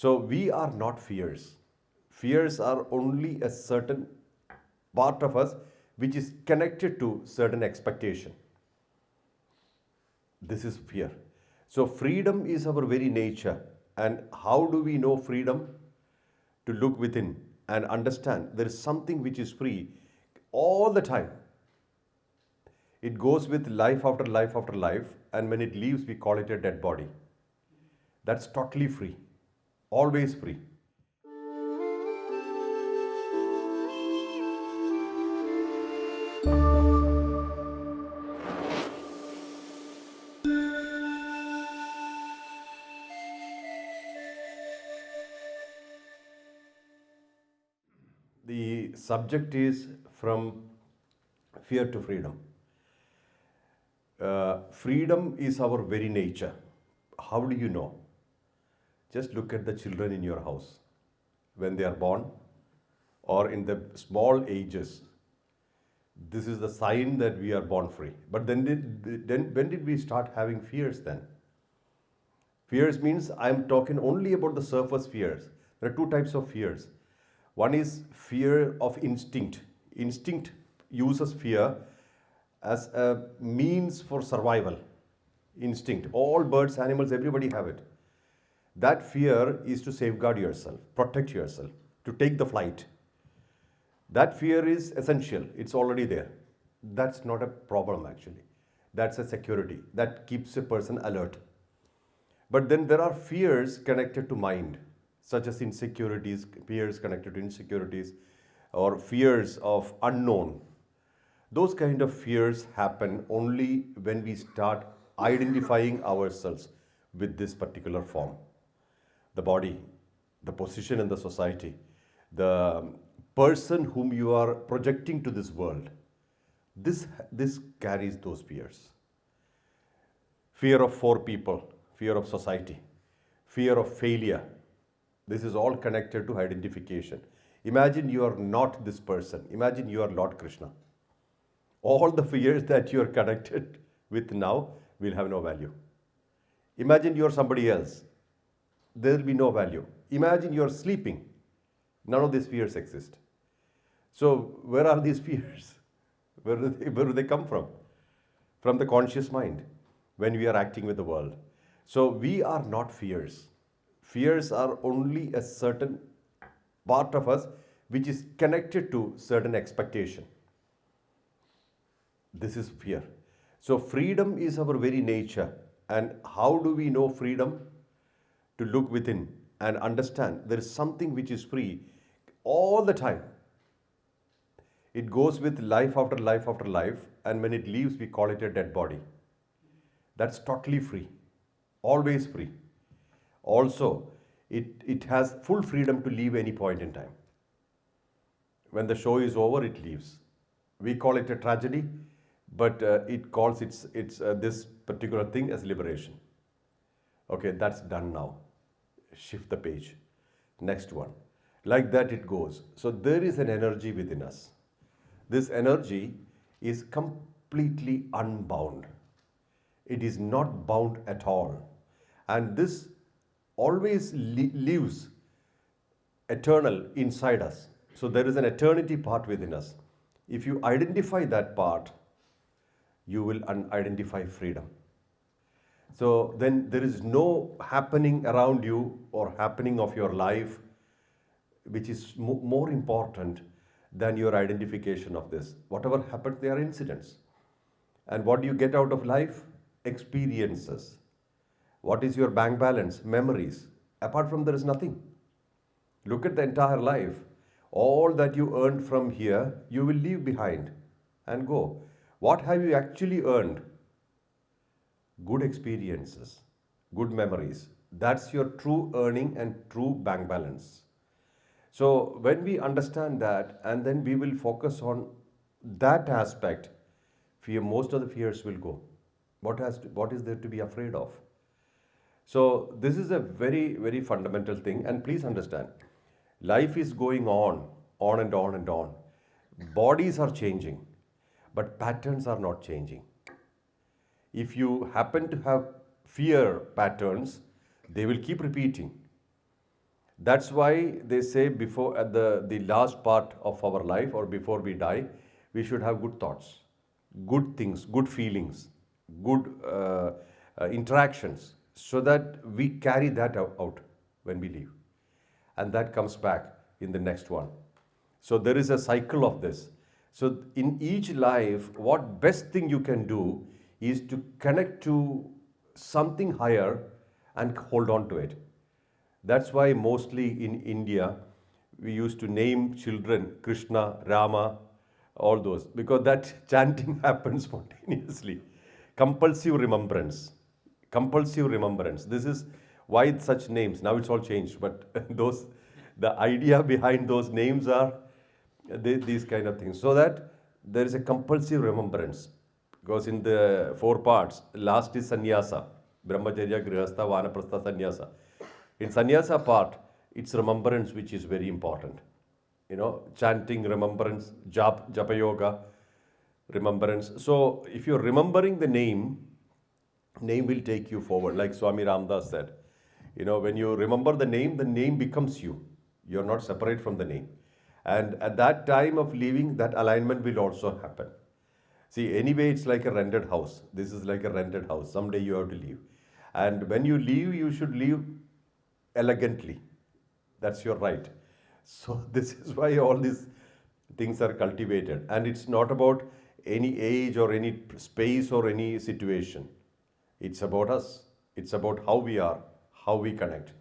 So we are not fears. Fears are only a certain part of us which is connected to certain expectation. This is fear. So freedom is our very nature. And how do we know freedom? To look within and understand there is something which is free all the time. It goes with life after life after life, and when it leaves, we call it a dead body. That's totally free, always free. The subject is from fear to freedom. Freedom is our very nature. How do you know? Just look at the children in your house when they are born or in the small ages. This is the sign that we are born free. But then when did we start having fears then? Fears means I'm talking only about the surface fears. There are two types of fears. One is fear of instinct. Instinct uses fear as a means for survival. Instinct. All birds, animals, everybody have it. That fear is to safeguard yourself, protect yourself, to take the flight. That fear is essential. It's already there. That's not a problem actually. That's a security that keeps a person alert. But then there are fears connected to mind, such as insecurities, fears connected to insecurities, or fears of unknown. Those kind of fears happen only when we start identifying ourselves with this particular form. The body, the position in the society, the person whom you are projecting to this world. This carries those fears. Fear of four people, fear of society, fear of failure. This is all connected to identification. Imagine you are not this person. Imagine you are Lord Krishna. All the fears that you are connected with now will have no value. Imagine you are somebody else. There will be no value. Imagine you are sleeping. None of these fears exist. So where are these fears? Where do they come from? From the conscious mind when we are acting with the world. So we are not fears. Fears are only a certain part of us which is connected to certain expectation. This is fear. So freedom is our very nature. And how do we know freedom? To look within and understand there is something which is free all the time. It goes with life after life after life, and when it leaves, we call it a dead body. That's totally free, always free. Also, it has full freedom to leave any point in time. When the show is over, it leaves. We call it a tragedy, but it calls this particular thing as liberation. Okay, that's done now. Shift the page. Next one. Like that it goes. So there is an energy within us. This energy is completely unbound. It is not bound at all. And this always lives eternal inside us. So there is an eternity part within us. If you identify that part, you will identify freedom. So then there is no happening around you or happening of your life which is more important than your identification of this. Whatever happens, they are incidents. And what do you get out of life? Experiences. What is your bank balance? Memories. Apart from there is nothing. Look at the entire life. All that you earned from here, you will leave behind and go. What have you actually earned? Good experiences, good memories. That's your true earning and true bank balance. So when we understand that, and then we will focus on that aspect, most of the fears will go. What is there to be afraid of? So this is a very, very fundamental thing. And please understand, life is going on and on and on. Bodies are changing, but patterns are not changing. If you happen to have fear patterns, they will keep repeating. That's why they say before at the last part of our life or before we die, we should have good thoughts, good things, good feelings, good interactions, so that we carry that out when we leave, and that comes back in the next one. So there is a cycle of this. So in each life, what best thing you can do is to connect to something higher and hold on to it. That's why mostly in India, we used to name children Krishna, Rama, all those, because that chanting happens spontaneously. Compulsive remembrance. Compulsive remembrance. This is why such names. Now it's all changed, but those, the idea behind those names are these kind of things. So that there is a compulsive remembrance. Because in the four parts, last is sannyasa, brahmacharya, grihastha, vanaprastha, sannyasa. In sannyasa part, it's remembrance which is very important. You know, chanting, remembrance, japa yoga, remembrance. So if you're remembering the name will take you forward. Like Swami Ramdas said, you know, when you remember the name becomes you. You're not separate from the name. And at that time of leaving, that alignment will also happen. See, anyway, it's like a rented house. This is like a rented house. Someday you have to leave. And when you leave, you should leave elegantly. That's your right. So, this is why all these things are cultivated. And it's not about any age or any space or any situation. It's about us. It's about how we are, how we connect.